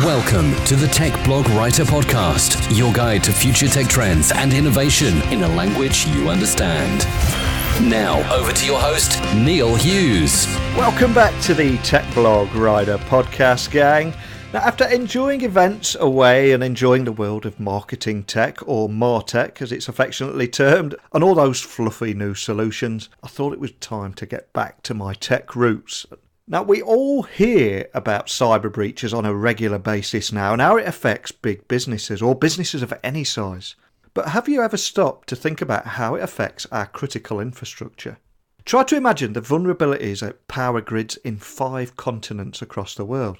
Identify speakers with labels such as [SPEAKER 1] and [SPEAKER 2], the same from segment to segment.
[SPEAKER 1] Welcome to the Tech Blog Writer Podcast, your guide to future tech trends and innovation in a language you understand. Now, over to your host, Neil Hughes.
[SPEAKER 2] Welcome back to the Tech Blog Writer Podcast, gang. Now, after enjoying events away and enjoying the world of marketing tech, or MarTech as it's affectionately termed, and all those fluffy new solutions, I thought it was time to get back to my tech roots. Now, we all hear about cyber breaches on a regular basis now and how it affects big businesses or businesses of any size. But have you ever stopped to think about how it affects our critical infrastructure? Try to imagine the vulnerabilities at power grids in 5 continents across the world.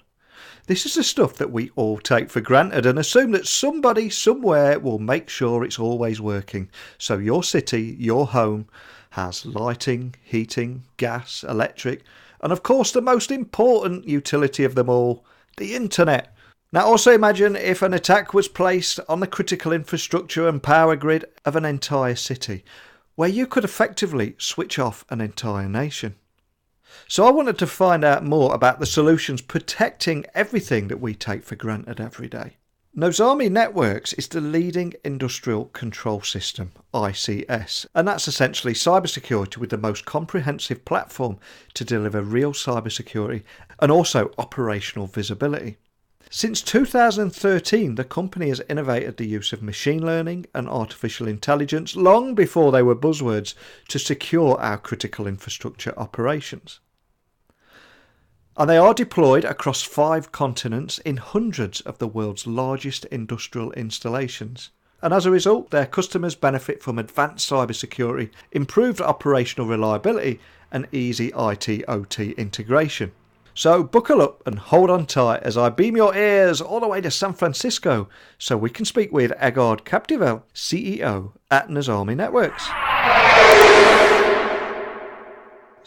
[SPEAKER 2] This is the stuff that we all take for granted and assume that somebody somewhere will make sure it's always working. So your city, your home, has lighting, heating, gas, electric, and of course the most important utility of them all, the internet. Now also imagine if an attack was placed on the critical infrastructure and power grid of an entire city, where you could effectively switch off an entire nation. So I wanted to find out more about the solutions protecting everything that we take for granted every day. Nozomi Networks is the leading industrial control system, ICS, and that's essentially cybersecurity with the most comprehensive platform to deliver real cybersecurity and also operational visibility. Since 2013, the company has innovated the use of machine learning and artificial intelligence long before they were buzzwords to secure our critical infrastructure operations. And they are deployed across 5 continents in hundreds of the world's largest industrial installations. And as a result, their customers benefit from advanced cybersecurity, improved operational reliability, and easy IT/OT integration. So buckle up and hold on tight as I beam your ears all the way to San Francisco so we can speak with Edgard Capdevielle, CEO at Nozomi Networks.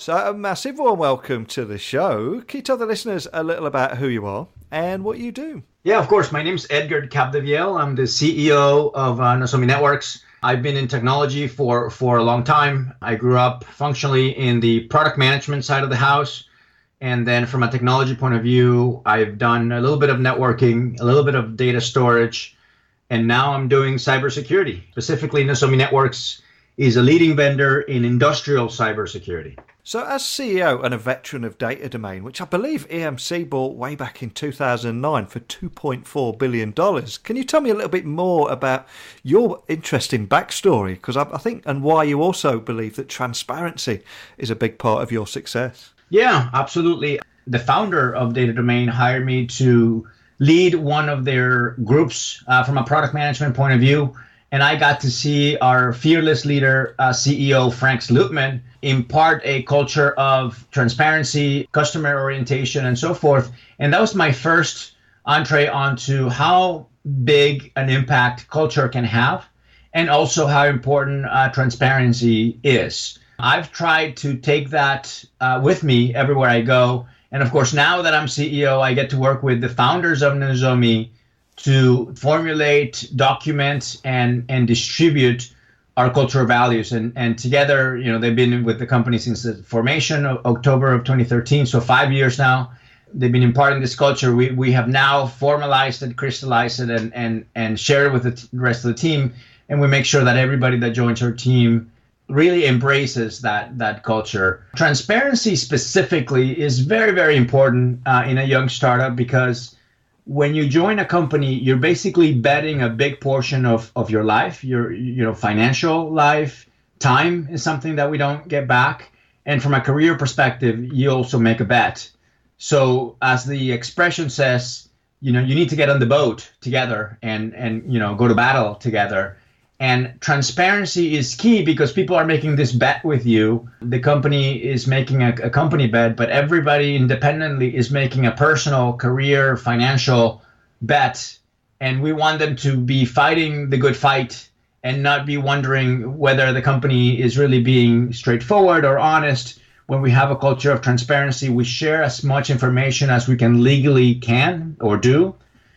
[SPEAKER 2] So a massive warm welcome to the show. Can you tell the listeners a little about who you are and what you do?
[SPEAKER 3] Yeah, of course. My name is Edgard Capdevielle. I'm the CEO of Nozomi Networks. I've been in technology for a long time. I grew up functionally in the product management side of the house. And then from a technology point of view, I've done a little bit of networking, a little bit of data storage, and now I'm doing cybersecurity. Specifically, Nozomi Networks is a leading vendor in industrial cybersecurity.
[SPEAKER 2] So as CEO and a veteran of Data Domain, which I believe EMC bought way back in 2009 for $2.4 billion, can you tell me a little bit more about your interesting backstory? Because I think, and why you also believe that transparency is a big part of your success.
[SPEAKER 3] Yeah, absolutely. The founder of Data Domain hired me to lead one of their groups from a product management point of view. And I got to see our fearless leader, CEO Frank Slootman, impart a culture of transparency, customer orientation, and so forth. And that was my first entree onto how big an impact culture can have, and also how important transparency is. I've tried to take that with me everywhere I go. And of course, now that I'm CEO, I get to work with the founders of Nozomi to formulate, document, and distribute our cultural values. And together, they've been with the company since the formation of October of 2013, so 5 years now. They've been imparting this culture. We have now formalized it, crystallized it, and shared it with the rest of the team. And we make sure that everybody that joins our team really embraces that culture. Transparency specifically is very, very important in a young startup, because when you join a company, you're basically betting a big portion of your life, your financial life. Time is something that we don't get back. And from a career perspective, you also make a bet. So as the expression says, you need to get on the boat together and go to battle together. And transparency is key, because people are making this bet with you. The company is making a company bet, but everybody independently is making a personal, career, financial bet. And we want them to be fighting the good fight and not be wondering whether the company is really being straightforward or honest. When we have a culture of transparency, we share as much information as we can legally can or do.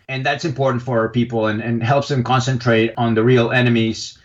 [SPEAKER 3] And that's important for our people and helps them concentrate on the real enemies,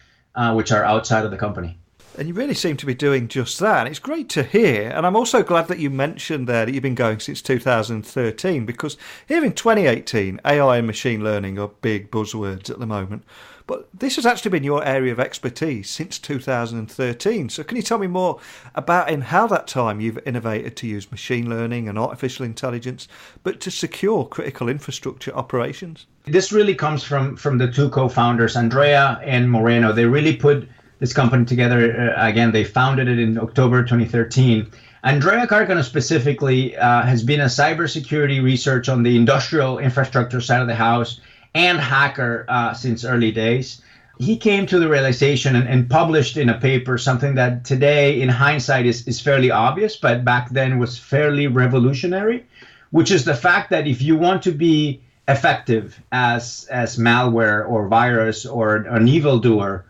[SPEAKER 3] which are outside of the company.
[SPEAKER 2] And you really seem to be doing just that. And it's great to hear. And I'm also glad that you mentioned there that you've been going since 2013, because here in 2018, AI and machine learning are big buzzwords at the moment. But this has actually been your area of expertise since 2013. So can you tell me more about in how that time you've innovated to use machine learning and artificial intelligence, but to secure critical infrastructure operations?
[SPEAKER 3] This really comes from the two co-founders, Andrea and Moreno. They really put this company together. Again, they founded it in October 2013. Andrea Carcano specifically has been a cybersecurity research on the industrial infrastructure side of the house and hacker since early days. He came to the realization and published in a paper something that today, in hindsight, is fairly obvious, but back then was fairly revolutionary, which is the fact that if you want to be effective as malware or virus or an evildoer,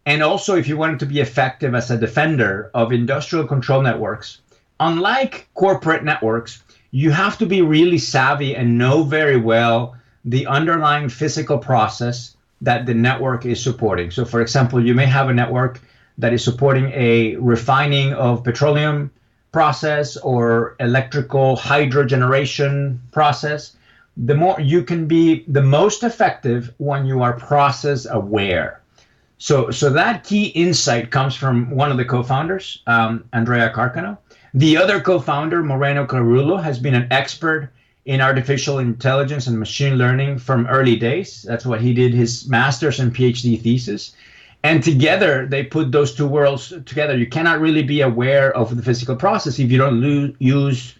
[SPEAKER 3] and also if you want to be effective as a defender of industrial control networks, unlike corporate networks, you have to be really savvy and know very well the underlying physical process that the network is supporting. So for example, you may have a network that is supporting a refining of petroleum process or electrical hydrogeneration process. The more you can be the most effective when you are process aware. So that key insight comes from one of the co-founders, Andrea Carcano. The other co-founder, Moreno Carullo, has been an expert in artificial intelligence and machine learning from early days. That's what he did his master's and PhD thesis. And together, they put those two worlds together. You cannot really be aware of the physical process if you don't use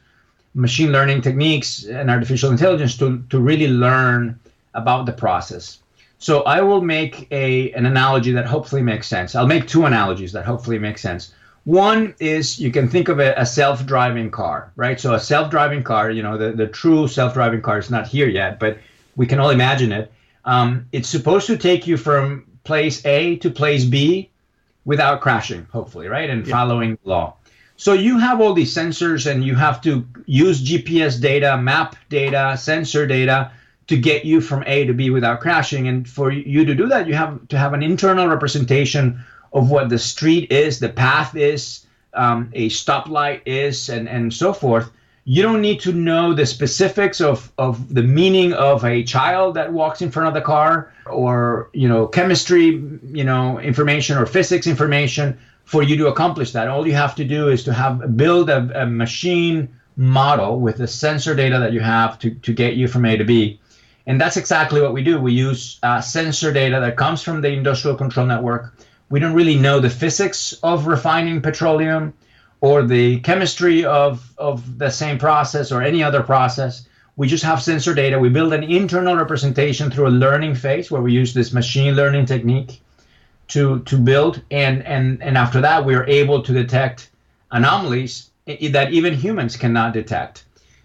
[SPEAKER 3] machine learning techniques and artificial intelligence to really learn about the process. So I will make an analogy that hopefully makes sense. I'll make two analogies that hopefully make sense. One is you can think of a self-driving car, right? So a self-driving car, the true self-driving car is not here yet, but we can all imagine it. It's supposed to take you from place A to place B without crashing, hopefully, right? And following law. So you have all these sensors and you have to use GPS data, map data, sensor data to get you from A to B without crashing. And for you to do that, you have to have an internal representation of what the street is, the path is, a stoplight is, and so forth. You don't need to know the specifics of the meaning of a child that walks in front of the car or, chemistry, information or physics information for you to accomplish that. All you have to do is to build a machine model with the sensor data that you have to get you from A to B. And that's exactly what we do. We use sensor data that comes from the industrial control network. We don't really know the physics of refining petroleum or the chemistry of the same process or any other process. We just have sensor data. We build an internal representation through a learning phase where we use this machine learning technique to build. And after that, we are able to detect anomalies that even humans cannot detect.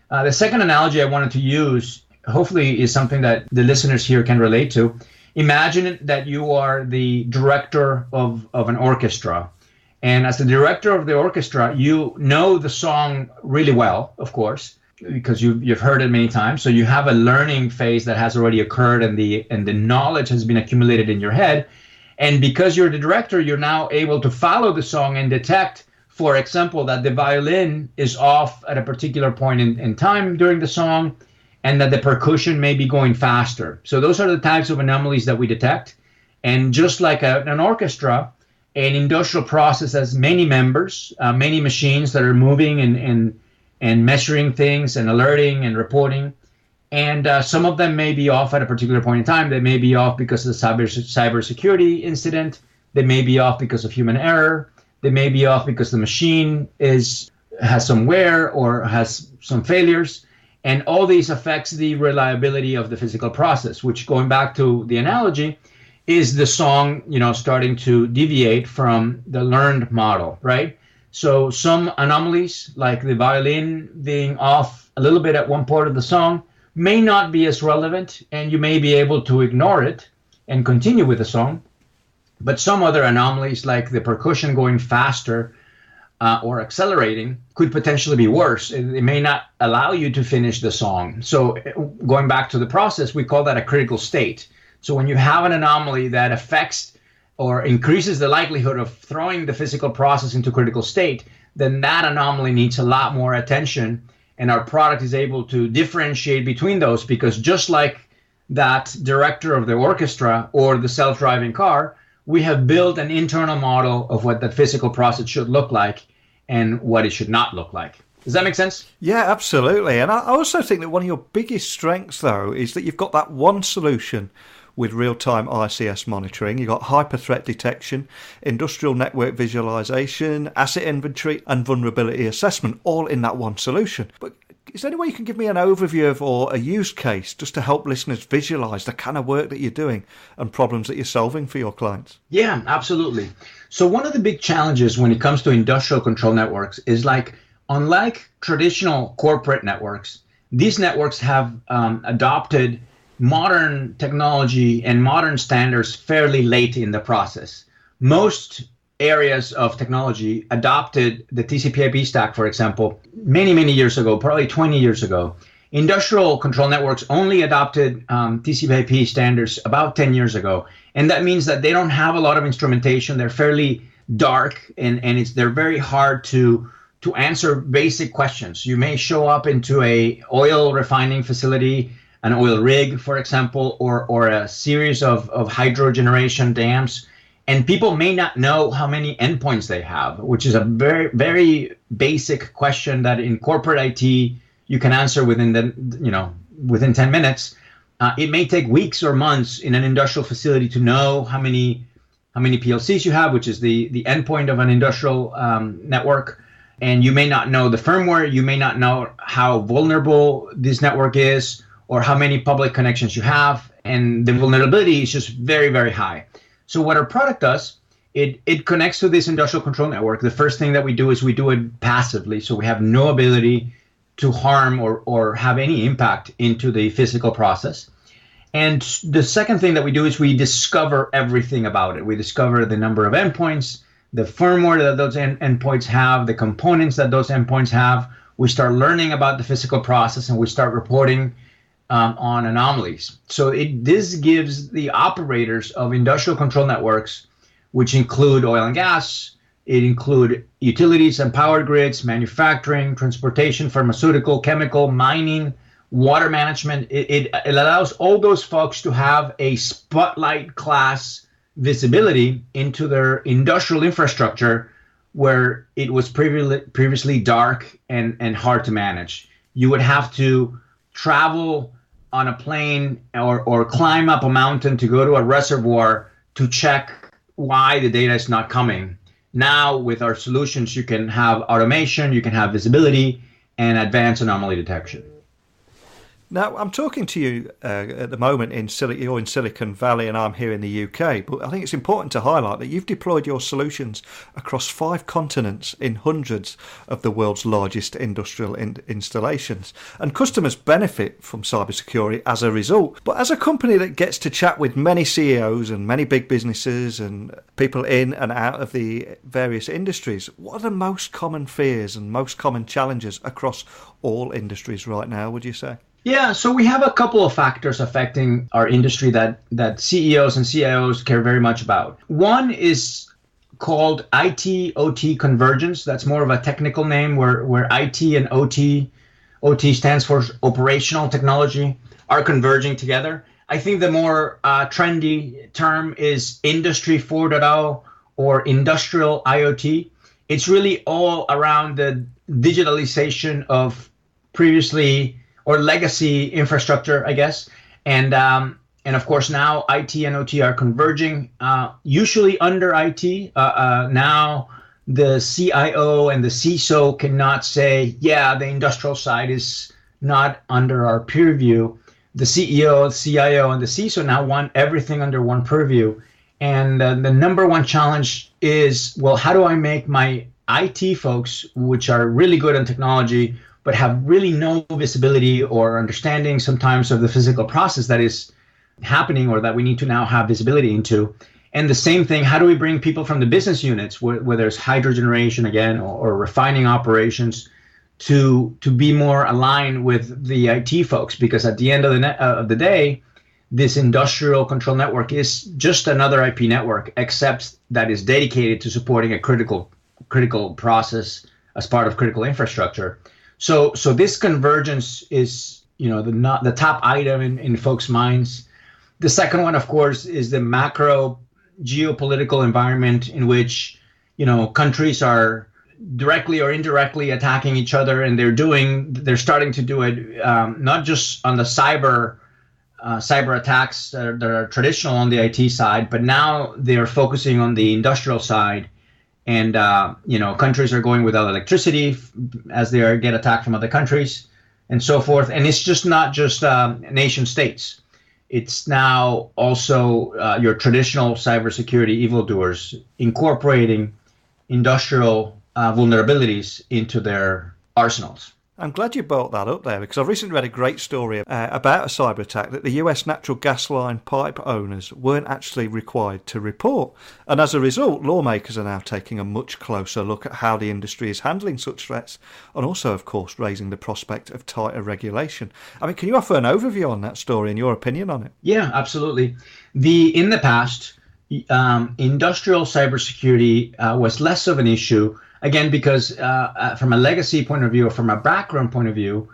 [SPEAKER 3] The second analogy I wanted to use, hopefully, is something that the listeners here can relate to. Imagine that you are the director of an orchestra. And as the director of the orchestra, you know the song really well, of course, because you've heard it many times. So you have a learning phase that has already occurred and the knowledge has been accumulated in your head. And because you're the director, you're now able to follow the song and detect, for example, that the violin is off at a particular point in time during the song, and that the percussion may be going faster. So those are the types of anomalies that we detect. And just like an orchestra, an industrial process has many members, many machines that are moving and measuring things and alerting and reporting. And some of them may be off at a particular point in time. They may be off because of the cybersecurity incident. They may be off because of human error. They may be off because the machine has some wear or has some failures. And all these affects the reliability of the physical process, which, going back to the analogy, is the song, starting to deviate from the learned model, right? So some anomalies, like the violin being off a little bit at one part of the song, may not be as relevant, and you may be able to ignore it and continue with the song. But some other anomalies, like the percussion going faster or accelerating, could potentially be worse. It may not allow you to finish the song. So going back to the process, we call that a critical state. So when you have an anomaly that affects or increases the likelihood of throwing the physical process into critical state, then that anomaly needs a lot more attention. And our product is able to differentiate between those, because just like that director of the orchestra or the self-driving car, we have built an internal model of what that physical process should look like and what it should not look like. Does that make sense?
[SPEAKER 2] Yeah, absolutely. And I also think that one of your biggest strengths, though, is that you've got that one solution with real-time ICS monitoring. You've got hyper threat detection, industrial network visualization, asset inventory, and vulnerability assessment, all in that one solution. But is there any way you can give me an overview of or a use case just to help listeners visualize the kind of work that you're doing and problems that you're solving for your clients?
[SPEAKER 3] Yeah, absolutely. So one of the big challenges when it comes to industrial control networks is, like, unlike traditional corporate networks, these networks have adopted modern technology and modern standards fairly late in the process. Most areas of technology adopted the TCP/IP stack, for example, many, many years ago, probably 20 years ago. Industrial control networks only adopted TCP/IP standards about 10 years ago. And that means that they don't have a lot of instrumentation. They're fairly dark, and they're very hard to answer basic questions. You may show up into a oil refining facility, an oil rig, for example, or a series of hydro generation dams, and people may not know how many endpoints they have, which is a very, very basic question that in corporate IT you can answer within 10 minutes. It may take weeks or months in an industrial facility to know how many PLCs you have, which is the endpoint of an industrial network. And you may not know the firmware. You may not know how vulnerable this network is, or how many public connections you have. And the vulnerability is just very, very high. So what our product does, it connects to this industrial control network. The first thing that we do is we do it passively. So we have no ability to harm or have any impact into the physical process. And the second thing that we do is we discover everything about it. We discover the number of endpoints, the firmware that those endpoints have, the components that those endpoints have. We start learning about the physical process, and we start reporting on anomalies. So this gives the operators of industrial control networks, which include oil and gas, it include utilities and power grids, manufacturing, transportation, pharmaceutical, chemical, mining, water management. It allows all those folks to have a spotlight class visibility into their industrial infrastructure where it was previously dark and hard to manage. You would have to travel on a plane or climb up a mountain to go to a reservoir to check why the data is not coming. Now, with our solutions, you can have automation, you can have visibility, and advanced anomaly detection.
[SPEAKER 2] Now, I'm talking to you at the moment you're in Silicon Valley and I'm here in the UK, but I think it's important to highlight that you've deployed your solutions across 5 continents in hundreds of the world's largest industrial installations. And customers benefit from cybersecurity as a result. But as a company that gets to chat with many CEOs and many big businesses and people in and out of the various industries, what are the most common fears and most common challenges across all industries right now, would you say?
[SPEAKER 3] Yeah, so we have a couple of factors affecting our industry that CEOs and CIOs care very much about. One is called IT-OT convergence. That's more of a technical name where IT and OT stands for operational technology, are converging together. I think the more trendy term is Industry 4.0 or Industrial IoT. It's really all around the digitalization of previously or legacy infrastructure, I guess. And of course, now IT and OT are converging, usually under IT. Now the CIO and the CISO cannot say, yeah, the industrial side is not under our purview. The CEO, the CIO, and the CISO now want everything under one purview. And the number one challenge is, well, how do I make my IT folks, which are really good on technology, but have really no visibility or understanding sometimes of the physical process that is happening or that we need to now have visibility into. And the same thing, how do we bring people from the business units, whether it's hydro generation again or refining operations, to be more aligned with the IT folks? Because at the end of the day, this industrial control network is just another IP network, except that is dedicated to supporting a critical process as part of critical infrastructure. So this convergence is, the top item in folks' minds. The second one, of course, is the macro geopolitical environment in which, countries are directly or indirectly attacking each other, and they're starting to do it not just on the cyber attacks that are traditional on the IT side, but now they're focusing on the industrial side. And, countries are going without electricity as they get attacked from other countries and so forth. And it's just not just nation states. It's now also your traditional cybersecurity evildoers incorporating industrial vulnerabilities into their arsenals.
[SPEAKER 2] I'm glad you brought that up there, because I've recently read a great story about a cyber attack that the US natural gas line pipe owners weren't actually required to report. And as a result, lawmakers are now taking a much closer look at how the industry is handling such threats, and also, of course, raising the prospect of tighter regulation. I mean, can you offer an overview on that story and your opinion on it?
[SPEAKER 3] Yeah, absolutely. In the past, industrial cybersecurity was less of an issue. Again, because from a legacy point of view or from a background point of view,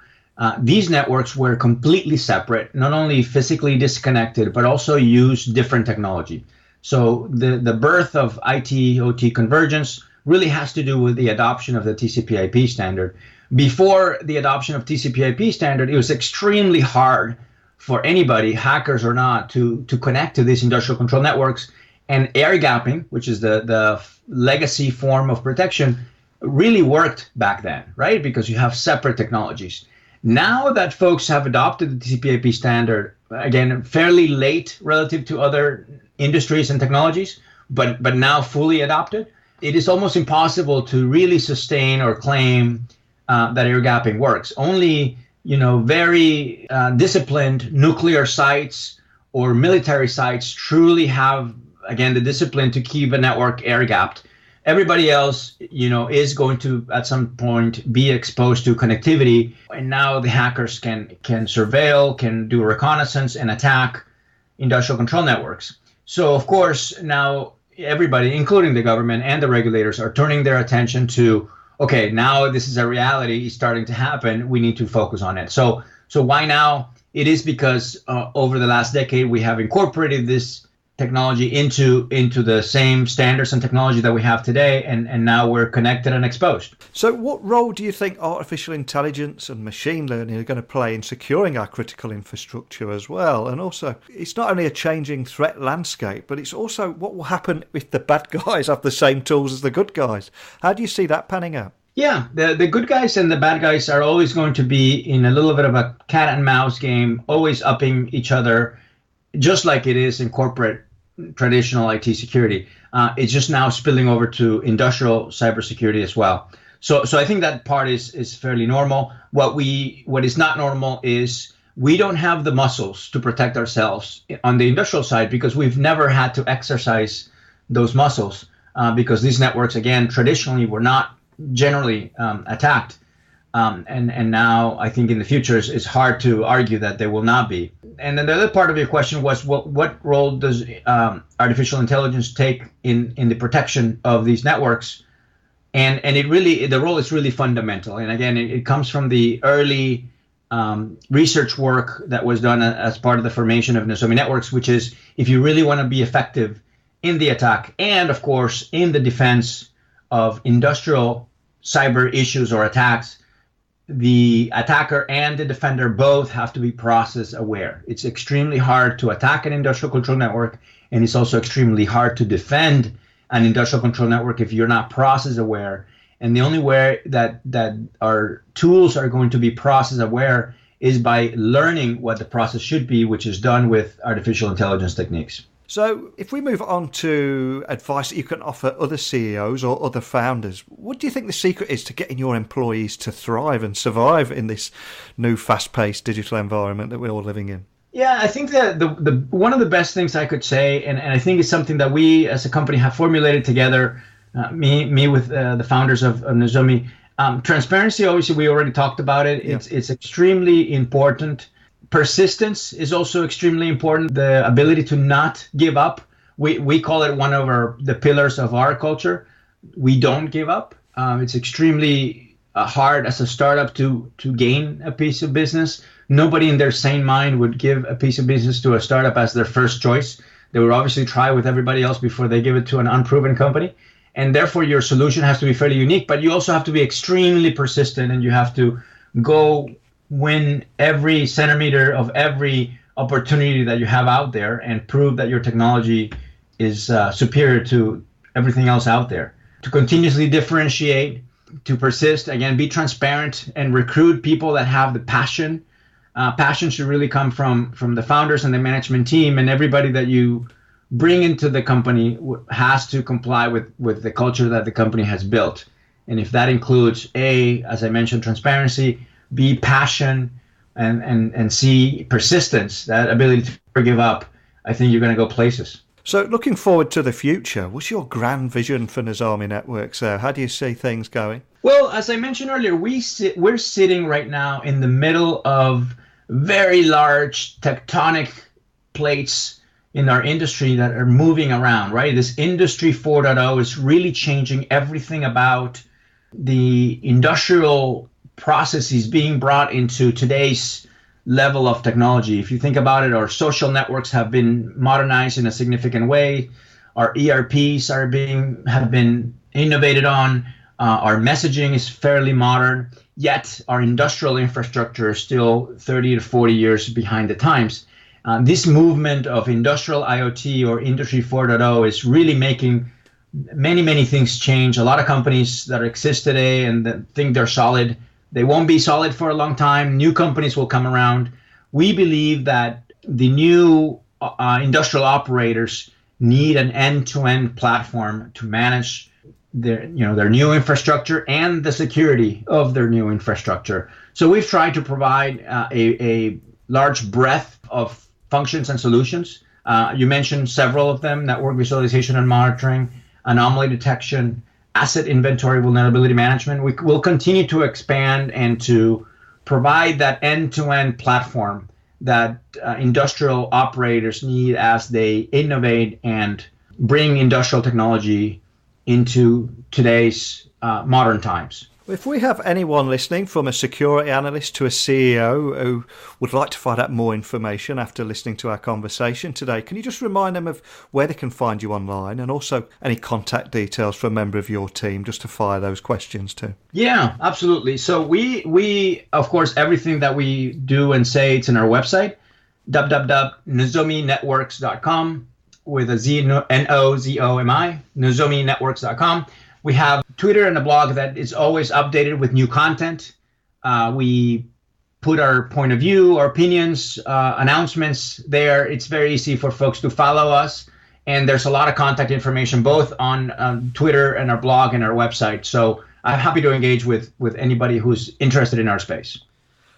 [SPEAKER 3] these networks were completely separate, not only physically disconnected, but also used different technology. So the birth of IT-OT convergence really has to do with the adoption of the TCP/IP standard. Before the adoption of TCP/IP standard, it was extremely hard for anybody, hackers or not, to connect to these industrial control networks. And air gapping, which is the legacy form of protection, really worked back then, right? Because you have separate technologies. Now that folks have adopted the TCP/IP standard, again, fairly late relative to other industries and technologies, but now fully adopted, it is almost impossible to really sustain or claim that air gapping works. Only, very disciplined nuclear sites or military sites truly have, again, the discipline to keep a network air gapped. Everybody else, is going to at some point be exposed to connectivity, and now the hackers can surveil, can do reconnaissance and attack industrial control networks. So of course now everybody, including the government and the regulators, are turning their attention to, okay, now this is a reality, it's starting to happen, we need to focus on it. So why now? It is because over the last decade we have incorporated this technology into the same standards and technology that we have today, and now we're connected and exposed.
[SPEAKER 2] So what role do you think artificial intelligence and machine learning are going to play in securing our critical infrastructure as well? And also, it's not only a changing threat landscape, but it's also what will happen if the bad guys have the same tools as the good guys. How do you see that panning out?
[SPEAKER 3] Yeah, the good guys and the bad guys are always going to be in a little bit of a cat and mouse game, always upping each other, just like it is in corporate traditional IT security. It's just now spilling over to industrial cybersecurity as well. So I think that part is fairly normal. What is not normal is we don't have the muscles to protect ourselves on the industrial side, because we've never had to exercise those muscles because these networks, again, traditionally were not generally attacked. And now I think in the future it's hard to argue that they will not be. And then the other part of your question was what role does artificial intelligence take in the protection of these networks? And the role is really fundamental. And again, it comes from the early research work that was done as part of the formation of Nozomi Networks, which is if you really want to be effective in the attack and, of course, in the defense of industrial cyber issues or attacks, the attacker and the defender both have to be process aware. It's extremely hard to attack an industrial control network, and it's also extremely hard to defend an industrial control network if you're not process aware. And the only way that our tools are going to be process aware is by learning what the process should be, which is done with artificial intelligence techniques.
[SPEAKER 2] So if we move on to advice that you can offer other CEOs or other founders, what do you think the secret is to getting your employees to thrive and survive in this new fast-paced digital environment that we're all living in?
[SPEAKER 3] Yeah, I think that the one of the best things I could say, and I think it's something that we as a company have formulated together, me with the founders of Nozomi, transparency, obviously we already talked about it. Yeah. It's extremely important Persistence is also extremely important. The ability to not give up. We call it one of the pillars of our culture. We don't give up. It's extremely hard as a startup to gain a piece of business. Nobody in their sane mind would give a piece of business to a startup as their first choice. They would obviously try with everybody else before they give it to an unproven company. And therefore, your solution has to be fairly unique, but you also have to be extremely persistent, and you have to go win every centimeter of every opportunity that you have out there and prove that your technology is superior to everything else out there. To continuously differentiate, to persist, again, be transparent and recruit people that have the passion. Passion should really come from the founders and the management team, and everybody that you bring into the company has to comply with the culture that the company has built. And if that includes A, as I mentioned, transparency, B, passion, and C, persistence, that ability to never give up, I think you're going to go places.
[SPEAKER 2] So looking forward to the future, what's your grand vision for Nozomi Networks there? How do you see things going?
[SPEAKER 3] Well, as I mentioned earlier, we're sitting right now in the middle of very large tectonic plates in our industry that are moving around, right? This industry 4.0 is really changing everything about the industrial processes being brought into today's level of technology. If you think about it, our social networks have been modernized in a significant way. Our ERPs have been innovated on. Our messaging is fairly modern, yet our industrial infrastructure is still 30 to 40 years behind the times. This movement of industrial IoT or Industry 4.0 is really making many, many things change. A lot of companies that exist today and that think they're solid, they won't be solid for a long time. New companies will come around. We believe that the new industrial operators need an end-to-end platform to manage their new infrastructure and the security of their new infrastructure. So we've tried to provide a large breadth of functions and solutions. You mentioned several of them: network visualization and monitoring, anomaly detection, asset inventory, vulnerability management. We will continue to expand and to provide that end-to-end platform that industrial operators need as they innovate and bring industrial technology into today's modern times.
[SPEAKER 2] If we have anyone listening, from a security analyst to a CEO, who would like to find out more information after listening to our conversation today, can you just remind them of where they can find you online, and also any contact details for a member of your team, just to fire those questions to?
[SPEAKER 3] Yeah, absolutely. So we of course, everything that we do and say, it's in our website, www.nozominetworks.com with a Z, N-O-Z-O-M-I, nozominetworks.com. We have Twitter and a blog that is always updated with new content. We put our point of view, our opinions, announcements there. It's very easy for folks to follow us. And there's a lot of contact information both on Twitter and our blog and our website. So I'm happy to engage with anybody who's interested in our space.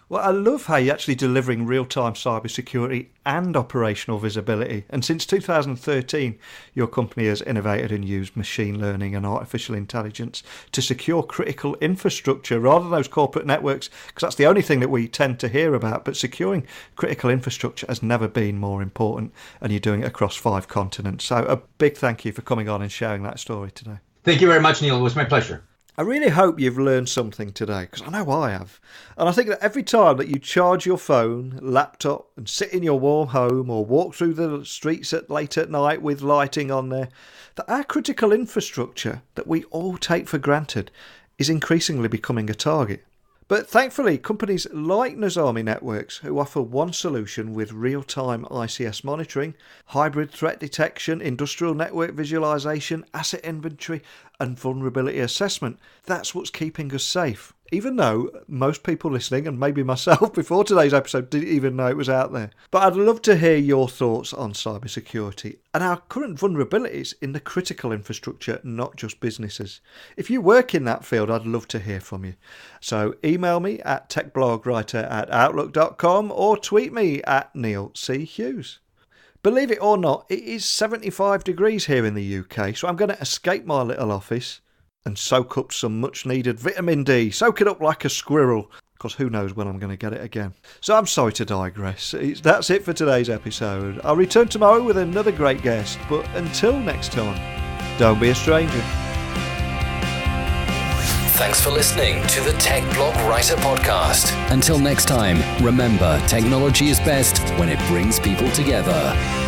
[SPEAKER 2] Well, I love how you're actually delivering real-time cybersecurity and operational visibility. And since 2013, your company has innovated and used machine learning and artificial intelligence to secure critical infrastructure rather than those corporate networks, because that's the only thing that we tend to hear about. But securing critical infrastructure has never been more important, and you're doing it across 5 continents. So a big thank you for coming on and sharing that story today.
[SPEAKER 3] Thank you very much, Neil. It was my pleasure.
[SPEAKER 2] I really hope you've learned something today, because I know I have. And I think that every time that you charge your phone, laptop, and sit in your warm home or walk through the streets late at night with lighting on there, that our critical infrastructure that we all take for granted is increasingly becoming a target. But thankfully, companies like Nozomi Networks, who offer one solution with real-time ICS monitoring, hybrid threat detection, industrial network visualization, asset inventory, and vulnerability assessment, that's what's keeping us safe. Even though most people listening, and maybe myself before today's episode, didn't even know it was out there. But I'd love to hear your thoughts on cybersecurity and our current vulnerabilities in the critical infrastructure, not just businesses. If you work in that field, I'd love to hear from you. So email me at techblogwriter@outlook.com or tweet me at Neil C. Hughes. Believe it or not, it is 75 degrees here in the UK, so I'm going to escape my little office and soak up some much needed vitamin D. Soak it up like a squirrel. because who knows when I'm going to get it again. So I'm sorry to digress. That's it for today's episode. I'll return tomorrow with another great guest, but until next time, don't be a stranger.
[SPEAKER 1] Thanks for listening to the Tech Blog Writer Podcast. Until next time, remember, technology is best when it brings people together.